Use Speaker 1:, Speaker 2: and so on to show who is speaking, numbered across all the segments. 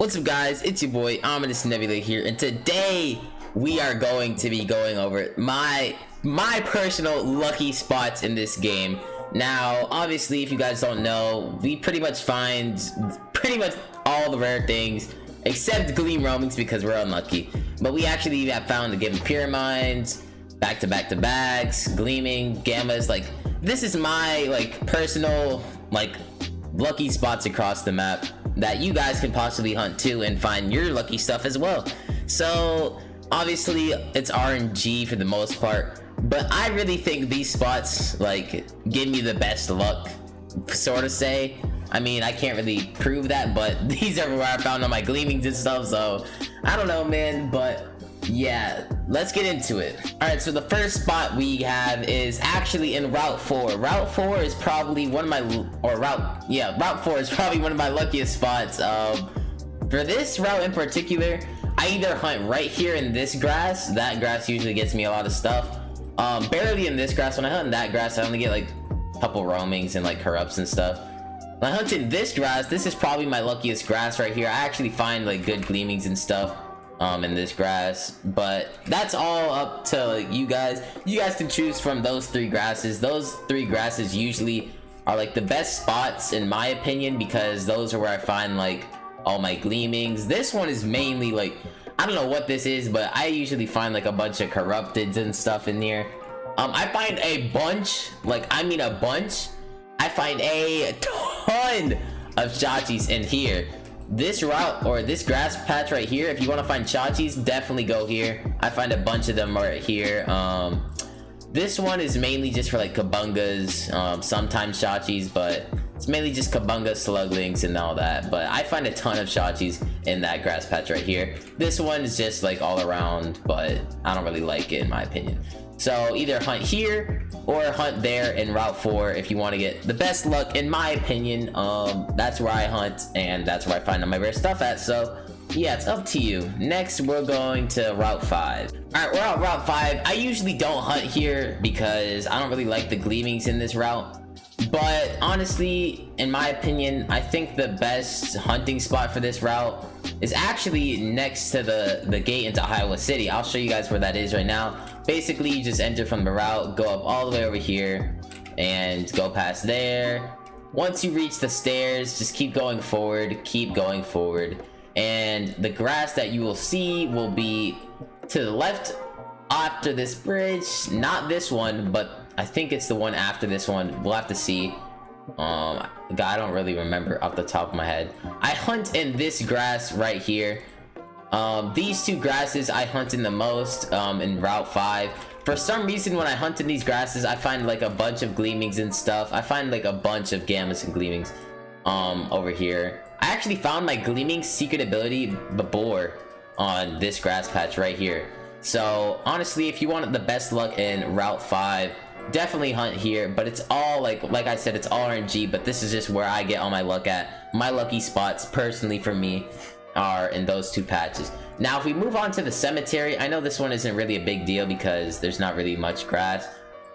Speaker 1: What's up guys, it's your boy Nebula here, and today we are going to be going over my personal lucky spots in this game. Now obviously, if you guys don't know, we pretty much find all the rare things except gleam roamings because we're unlucky, but we actually have found the given pyramids, back to bags, gleaming gammas. Like, this is my personal lucky spots across the map that you guys can possibly hunt too and find your lucky stuff as well. So obviously it's RNG for the most part, but I really think these spots give me the best luck, sort of say. I mean, I can't really prove that, but these are where I found all my gleamings and stuff, so I don't know, man. But yeah, let's get into it. All right, so the first spot we have is actually in Route 4. Route 4 is probably one of my, Route 4 is probably one of my luckiest spots. For this route in particular, I either hunt right here in this grass. That grass usually gets me a lot of stuff. Barely in this grass. When I hunt in that grass, I only get like a couple roamings and like corrupts and stuff. When I hunt in this grass, this is probably my luckiest grass right here. I actually find like good gleamings and stuff in this grass, but that's all up to you guys. You guys can choose from those three grasses. Those three grasses usually are like the best spots in my opinion, because those are where I find like all my gleamings. This one is mainly like, I don't know what this is, but I usually find like a bunch of corrupteds and stuff in here. I find a bunch, I find a ton of chachis in here. This route, or this grass patch right here, if you want to find chachis, definitely go here. I find a bunch of them right here. This one is mainly just for like kabungas, sometimes chachis, but it's mainly just kabunga, sluglings, and all that. But I find a ton of chachis in that grass patch right here. This one is just like all around, but I don't really like it in my opinion. So either hunt here or hunt there in Route 4 if you want to get the best luck, in my opinion. That's where I hunt, and that's where I find all my rare stuff at. So yeah, it's up to you. Next, we're going to Route 5. Alright, we're on Route 5. I usually don't hunt here because I don't really like the gleamings in this route. But honestly, in my opinion, I think the best hunting spot for this route is actually next to the gate into Iowa City. I'll show you guys where that is right now. Basically, you just enter from the route, go up all the way over here, and go past there. Once you reach the stairs, just keep going forward, and the grass that you will see will be to the left after this bridge. Not this one, but I think it's the one after this one. We'll have to see. I don't really remember off the top of my head. I hunt in this grass right here. These two grasses I hunt in the most in Route 5. For some reason, when I hunt in these grasses, I find like a bunch of gleamings and stuff. I find like a bunch of gammas and gleamings over here. I actually found my gleaming secret ability before on this grass patch right here. So honestly, if you want the best luck in Route 5, definitely hunt here. But it's all like I said, it's all RNG, but this is just where I get all my luck at. My lucky spots personally for me are in those two patches. Now if we move on to the cemetery, I know this one isn't really a big deal because there's not really much grass.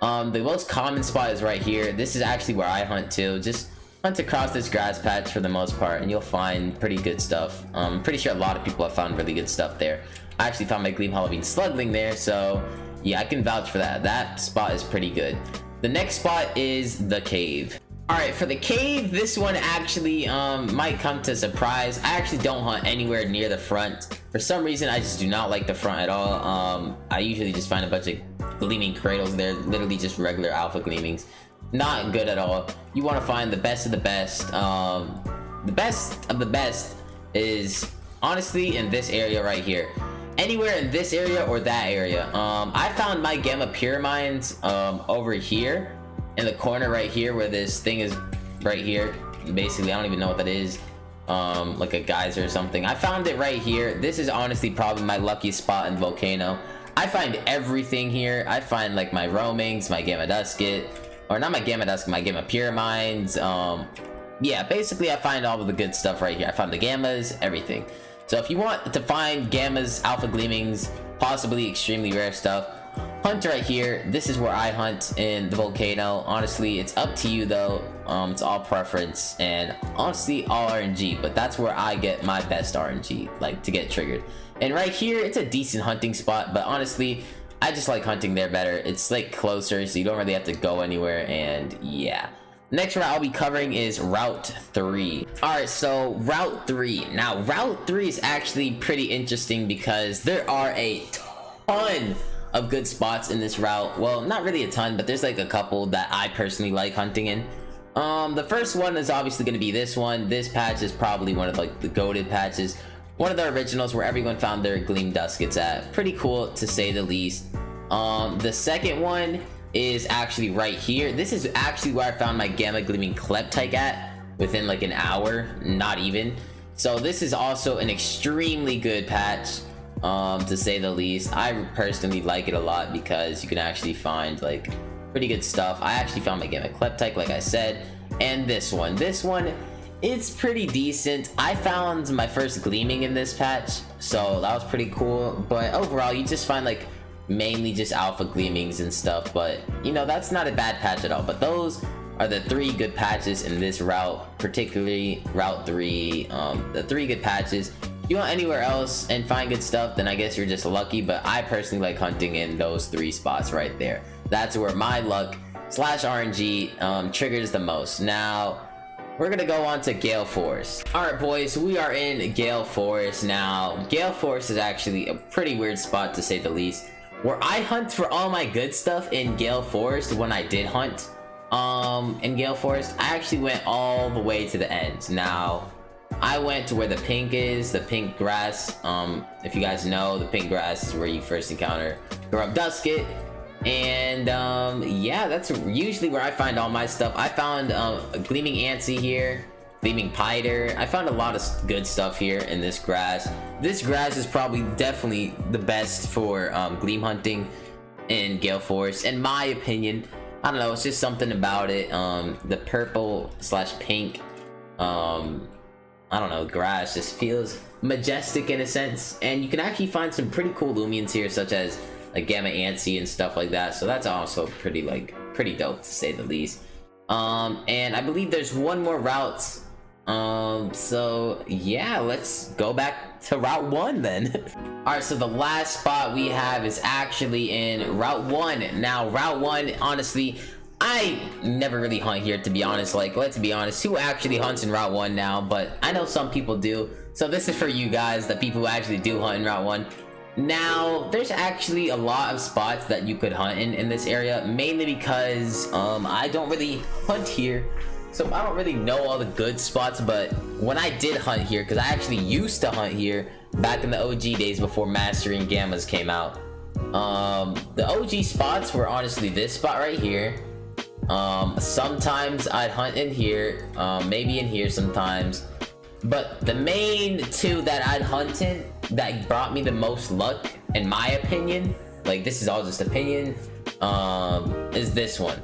Speaker 1: The most common spot is right here. This is actually where I hunt too. Just hunt across this grass patch for the most part, and you'll find pretty good stuff. I'm pretty sure a lot of people have found really good stuff there. I actually found my Gleam Halloween Slugling there, so yeah, I can vouch for that. That spot is pretty good. The next spot is the cave. All right, for the cave, this one actually might come to surprise. I actually don't hunt anywhere near the front. For some reason, I just do not like the front at all. I usually just find a bunch of gleaming cradles there, literally just regular alpha gleamings. Not good at all. You want to find the best of the best. The best of the best is honestly in this area right here. Anywhere in this area or that area. I found my gamma pyramids over here in the corner right here, where this thing is right here. Basically, I don't even know what that is. Like a geyser or something. I found it right here. This is honestly probably my luckiest spot in Volcano. I find everything here. I find like my roamings, my gamma dusket, or not my gamma dusket, my gamma pyramids. Yeah, basically I find all of the good stuff right here. I found the gammas, everything. So if you want to find gammas, alpha gleamings, possibly extremely rare stuff, hunt right here. This is where I hunt in the Volcano. Honestly, it's up to you though. It's all preference and honestly all RNG, but that's where I get my best RNG, like to get triggered. And right here, it's a decent hunting spot, but honestly, I just like hunting there better. It's like closer, so you don't really have to go anywhere, and yeah. Next route I'll be covering is Route 3. Alright, so Route 3. Now, Route 3 is actually pretty interesting because there are a ton of good spots in this route. Well, not really a ton, but there's like a couple that I personally like hunting in. The first one is obviously going to be this one. This patch is probably one of like the goated patches. One of the originals where everyone found their gleam duskets at. Pretty cool to say the least. The second one is actually right here. This is actually where I found my Gamma Gleaming Cmykkanen at within like an hour, not even. So this is also an extremely good patch, to say the least. I personally like it a lot because you can actually find like pretty good stuff. I actually found my Gamma Cmykkanen, like I said, and this one. It's pretty decent. I found my first gleaming in this patch, so that was pretty cool. But overall, you just find like mainly just alpha gleamings and stuff, but you know, that's not a bad patch at all. But those are the 3 good patches in this route, particularly Route 3. The 3 good patches. If you want anywhere else and find good stuff, then I guess you're just lucky, but I personally like hunting in those 3 spots right there. That's where my luck / RNG triggers the most. Now we're gonna go on to Gale Forest. Alright boys, we are in Gale Forest now. Gale Forest is actually a pretty weird spot to say the least, where I hunt for all my good stuff in Gale Forest. When I did hunt in Gale Forest, I actually went all the way to the end. Now I went to where the pink is, the pink grass. If you guys know, the pink grass is where you first encounter Corrupt Dusket. And yeah, that's usually where I find all my stuff. I found a Gleaming Antsy here, Gleaming Piter. I found a lot of good stuff here in this grass. This grass is probably definitely the best for gleam hunting in Gale Forest, in my opinion. I don't know, it's just something about it. The purple / pink, I don't know, grass just feels majestic in a sense. And you can actually find some pretty cool Loomians here, such as like Gamma Antsy and stuff like that. So that's also pretty dope to say the least. And I believe there's one more route. So yeah, let's go back to Route 1 then. Alright, so the last spot we have is actually in Route 1. Now Route 1, honestly, I never really hunt here, to be honest. Like, let's be honest, who actually hunts in Route 1 now? But I know some people do. So this is for you guys, the people who actually do hunt in Route 1. Now, there's actually a lot of spots that you could hunt in this area, mainly because I don't really hunt here, so I don't really know all the good spots. But when I did hunt here, because I actually used to hunt here back in the OG days before Mastering Gammas came out, the OG spots were honestly this spot right here. Sometimes I'd hunt in here, maybe in here sometimes. But the main 2 that I'd hunt in that brought me the most luck, in my opinion, like this is all just opinion, is this one.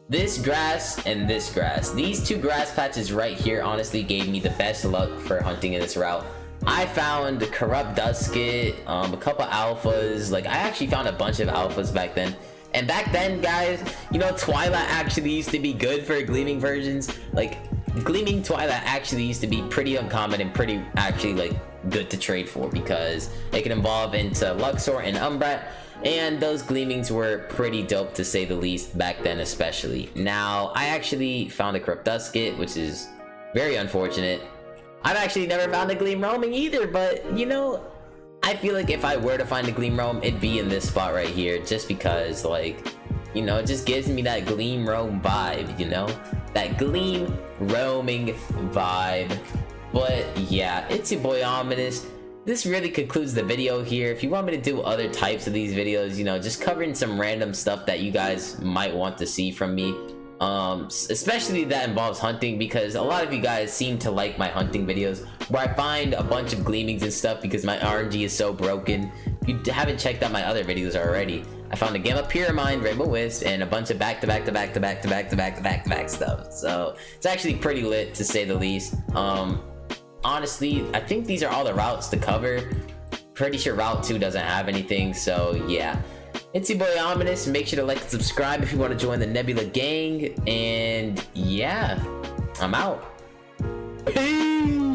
Speaker 1: This grass and this grass. These 2 grass patches right here honestly gave me the best luck for hunting in this route. I found Corrupt Dusket, a couple alphas. Like, I actually found a bunch of alphas back then. And back then, guys, you know, Twilight actually used to be good for gleaming versions. Like, Gleaming Twilight actually used to be pretty uncommon and pretty actually like good to trade for, because it can evolve into Luxor and Umbrat, and those gleamings were pretty dope to say the least back then especially. Now, I actually found a Corrupt Dusket, which is very unfortunate. I've actually never found a Gleam Roaming either, but you know, I feel like if I were to find a Gleam Roam, it'd be in this spot right here, just because, like, you know, it just gives me that Gleam Roam vibe, you know? That Gleam Roaming vibe. But yeah, it's your boy Ominous. This really concludes the video here. If you want me to do other types of these videos, you know, just covering some random stuff that you guys might want to see from me, especially that involves hunting, because a lot of you guys seem to like my hunting videos where I find a bunch of gleamings and stuff because my RNG is so broken. If you haven't checked out my other videos already, I found a Gamma Pyramide, Rainbow Wisp, and a bunch of back-to-back stuff. So it's actually pretty lit to say the least. Honestly, I think these are all the routes to cover. Pretty sure Route 2 doesn't have anything, so yeah. It's your boy Ominous. Make sure to like and subscribe if you want to join the Nebula gang. And yeah, I'm out. Peace.